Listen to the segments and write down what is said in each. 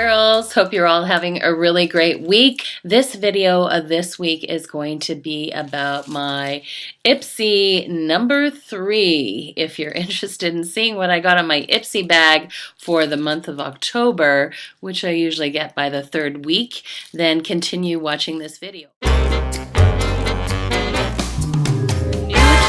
girls, hope you're all having a really great week. This video of this week is going to be about my Ipsy number 3. If you're interested in seeing what I got on my Ipsy bag for the month of October, which I usually get by the 3rd week, then continue watching this video.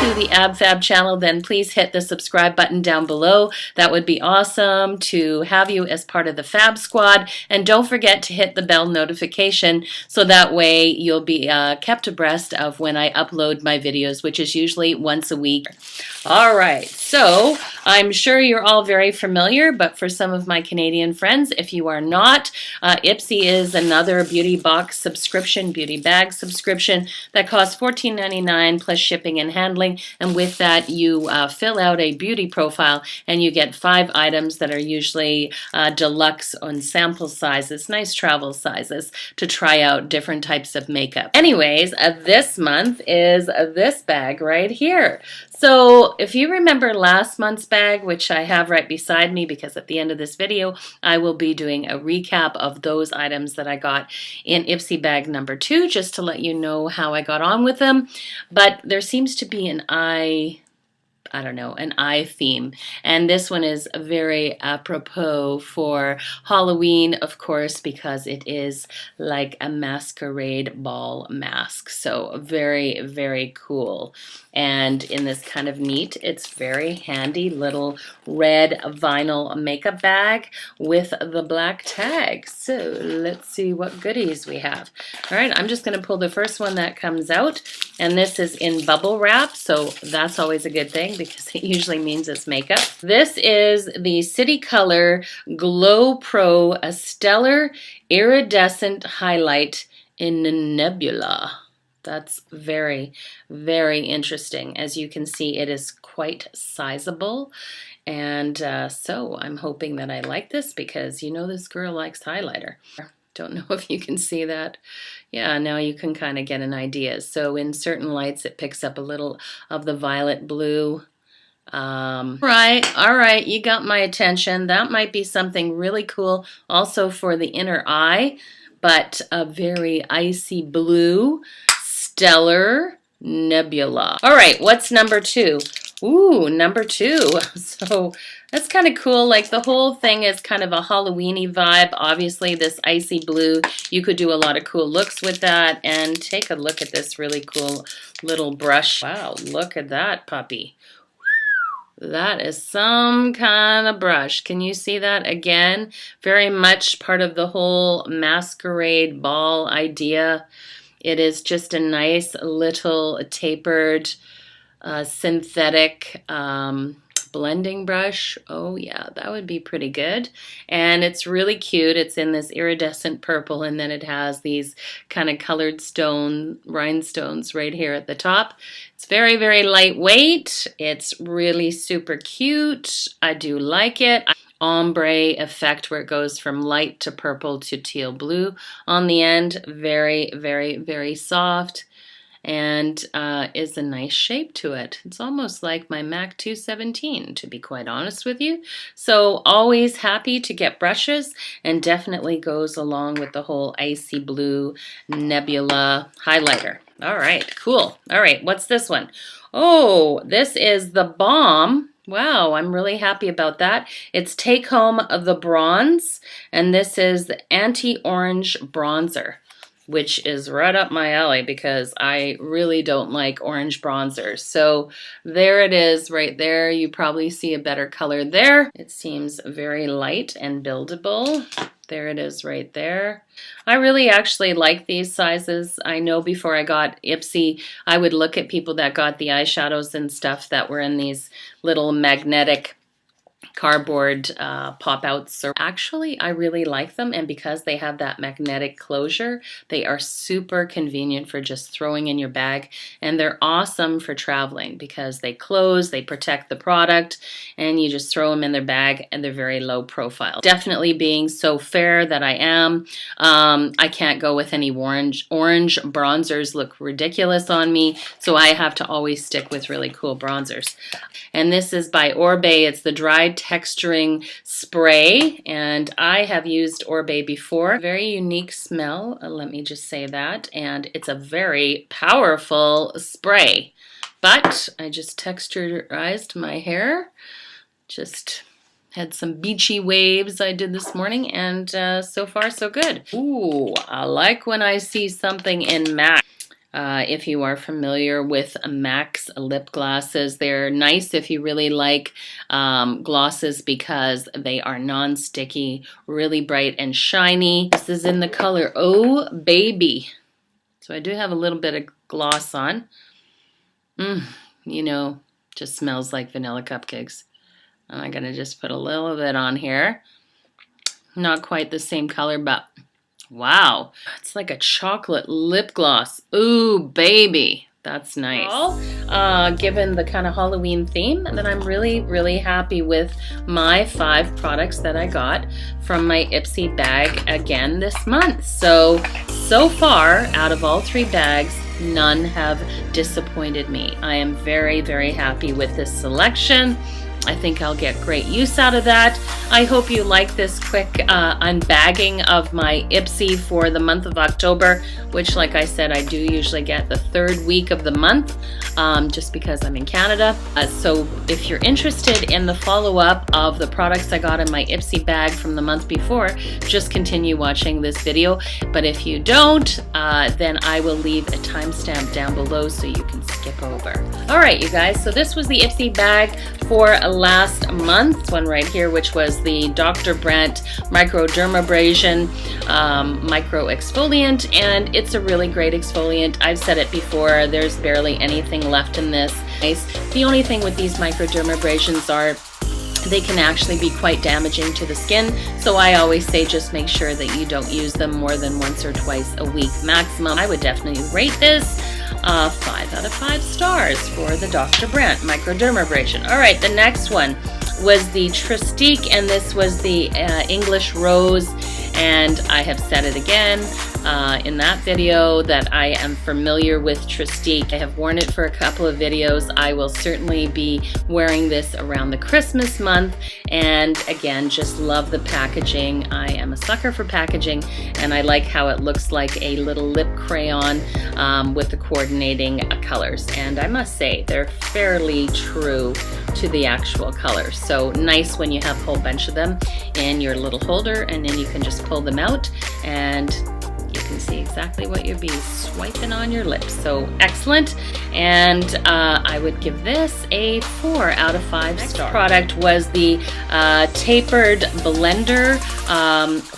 To the AbFab channel, then please hit the subscribe button down below. That would be awesome to have you as part of the Fab Squad. And don't forget to hit the bell notification so that way you'll be kept abreast of when I upload my videos, which is usually once a week. All right, so I'm sure you're all very familiar, but for some of my Canadian friends, if you are not, Ipsy is another beauty box subscription, beauty bag subscription that costs $14.99 plus shipping and handling. And with that, you fill out a beauty profile and you get 5 items that are usually deluxe on sample sizes, nice travel sizes to try out different types of makeup. Anyways, this month is this bag right here. So if you remember last month's bag, which I have right beside me because at the end of this video, I will be doing a recap of those items that I got in Ipsy bag number 2, just to let you know how I got on with them. But there seems to be an eye theme. And this one is very apropos for Halloween, of course, because it is like a masquerade ball mask. So very, very cool. And in this kind of neat, it's very handy little red vinyl makeup bag with the black tag. So let's see what goodies we have. All right, I'm just going to pull the first one that comes out. And this is in bubble wrap, so that's always a good thing because it usually means it's makeup. This is the City Color Glow Pro A Stellar Iridescent Highlight in Nebula. That's very, very interesting. As you can see, it is quite sizable. And so I'm hoping that I like this because you know this girl likes highlighter. Don't know if you can see that. Yeah, now you can kind of get an idea. So in certain lights, it picks up a little of the violet blue. Right, all right, you got my attention. That might be something really cool also for the inner eye, but a very icy blue, stellar nebula. All right, what's number 2? Ooh, number 2. So that's kind of cool. Like the whole thing is kind of a Halloween-y vibe. Obviously, this icy blue, you could do a lot of cool looks with that. And take a look at this really cool little brush. Wow, look at that puppy. That is some kind of brush. Can you see that again? Very much part of the whole masquerade ball idea. It is just a nice little tapered synthetic blending brush. Oh yeah, that would be pretty good. And it's really cute. It's in this iridescent purple, and then it has these kind of colored rhinestones right here at the top. It's very, very lightweight. It's really super cute. I do like it. Ombre effect where it goes from light to purple to teal blue on the end. Very, very, very soft. And is a nice shape to it. It's almost like my MAC 217, to be quite honest with you. So always happy to get brushes, and definitely goes along with the whole icy blue nebula highlighter. All right, cool. All right, what's this one? Oh, this is the BALM. Wow, I'm really happy about that. It's Take Home of the Bronze, and this is the Anti-Orange Bronzer, which is right up my alley because I really don't like orange bronzers. So there it is right there. You probably see a better color there. It seems very light and buildable. There it is right there. I really actually like these sizes. I know before I got Ipsy, I would look at people that got the eyeshadows and stuff that were in these little magnetic cardboard pop-outs. Actually, I really like them, and because they have that magnetic closure, they are super convenient for just throwing in your bag, and they're awesome for traveling because they close, they protect the product, and you just throw them in their bag, and they're very low profile. Definitely being so fair that I am, I can't go with any orange. Orange bronzers look ridiculous on me, so I have to always stick with really cool bronzers. And this is by ORIBE. It's the Dry texturing spray, and I have used ORIBE before. Very unique smell, let me just say that, and it's a very powerful spray. But I just texturized my hair, just had some beachy waves I did this morning, and so far so good. Ooh, I like when I see something in MAC. If you are familiar with MAC's lip glosses, they're nice if you really like glosses because they are non-sticky, really bright and shiny. This is in the color Oh Baby. So I do have a little bit of gloss on. You know, just smells like vanilla cupcakes. I'm gonna just put a little bit on here. Not quite the same color, but wow, it's like a chocolate lip gloss. Ooh, baby, that's nice. Given the kind of Halloween theme, that I'm really happy with my 5 products that I got from my Ipsy bag again this month. So far, out of all 3 bags, none have disappointed me. I am very happy with this selection. I think I'll get great use out of that. I hope you like this quick unbagging of my Ipsy for the month of October, which, like I said, I do usually get the 3rd week of the month, just because I'm in Canada. So if you're interested in the follow-up of the products I got in my Ipsy bag from the month before, just continue watching this video. But if you don't, then I will leave a timestamp down below so you can skip over. All right, you guys, so this was the Ipsy bag for last month, one right here, which was the Dr. Brandt Microdermabrasion Micro Exfoliant, and it's a really great exfoliant. I've said it before, there's barely anything left in this. The only thing with these microdermabrasions are they can actually be quite damaging to the skin, so I always say just make sure that you don't use them more than once or twice a week maximum. I would definitely rate this 5 out of 5 stars for the Dr. Brandt Microdermabrasion. All right, the next one was the Tristique, and this was the English Rose, and I have said it again in that video that I am familiar with Tristique. I have worn it for a couple of videos. I will certainly be wearing this around the Christmas month, and again, just love the packaging. I am a sucker for packaging, and I like how it looks like a little lip crayon with the coordinating colors, and I must say they're fairly true to the actual colors. So nice when you have a whole bunch of them in your little holder, and then you can just pull them out and you can see exactly what you'll be swiping on your lips. So excellent, and I would give this a 4 out of 5 stars. Next product was the tapered blender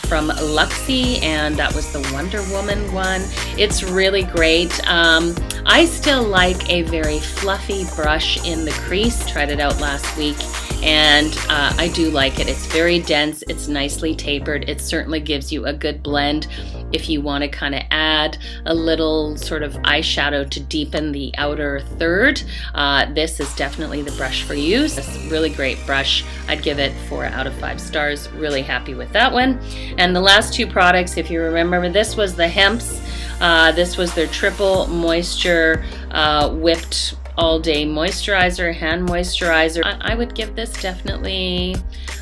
from Luxie, and that was the Wonder Woman one. It's really great. I still like a very fluffy brush in the crease. Tried it out last week, and I do like it. It's very dense, it's nicely tapered. It certainly gives you a good blend if you want to kind of add a little sort of eyeshadow to deepen the outer third. This is definitely the brush for you. It's a really great brush. I'd give it 4 out of 5 stars. Really happy with that one. And the last 2 products, if you remember, this was the Hemp's. This was their triple moisture whipped all day moisturizer, hand moisturizer. I would give this definitely,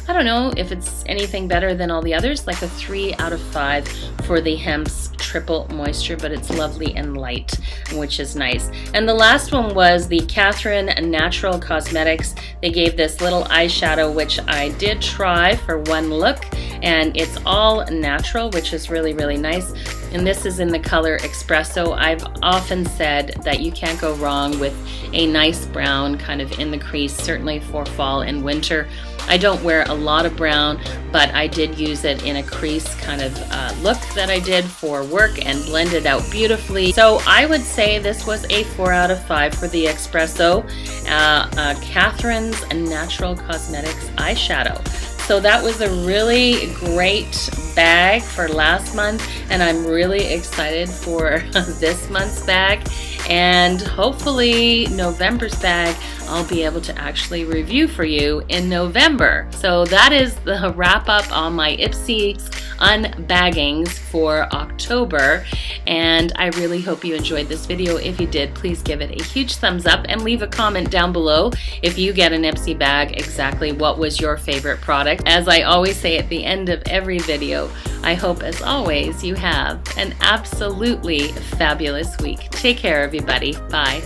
I don't know if it's anything better than all the others, like a 3 out of 5 for the Hemp's triple moisture, but it's lovely and light, which is nice. And the last one was the Catherine Natural Cosmetics. They gave this little eyeshadow, which I did try for one look, and it's all natural, which is really nice. And this is in the color Espresso. I've often said that you can't go wrong with a nice brown kind of in the crease, certainly for fall and winter. I don't wear a lot of brown, but I did use it in a crease kind of look that I did for work and blended out beautifully. So I would say this was a 4 out of 5 for the Espresso Catherine's Natural Cosmetics eyeshadow. So that was a really great bag for last month, and I'm really excited for this month's bag, and hopefully November's bag I'll be able to actually review for you in November. So that is the wrap up on my Ipsy unbaggings for October, and I really hope you enjoyed this video. If you did, please give it a huge thumbs up and leave a comment down below if you get an Ipsy bag, exactly what was your favorite product. As I always say at the end of every video, I hope as always you have an absolutely fabulous week. Take care, everybody. Bye.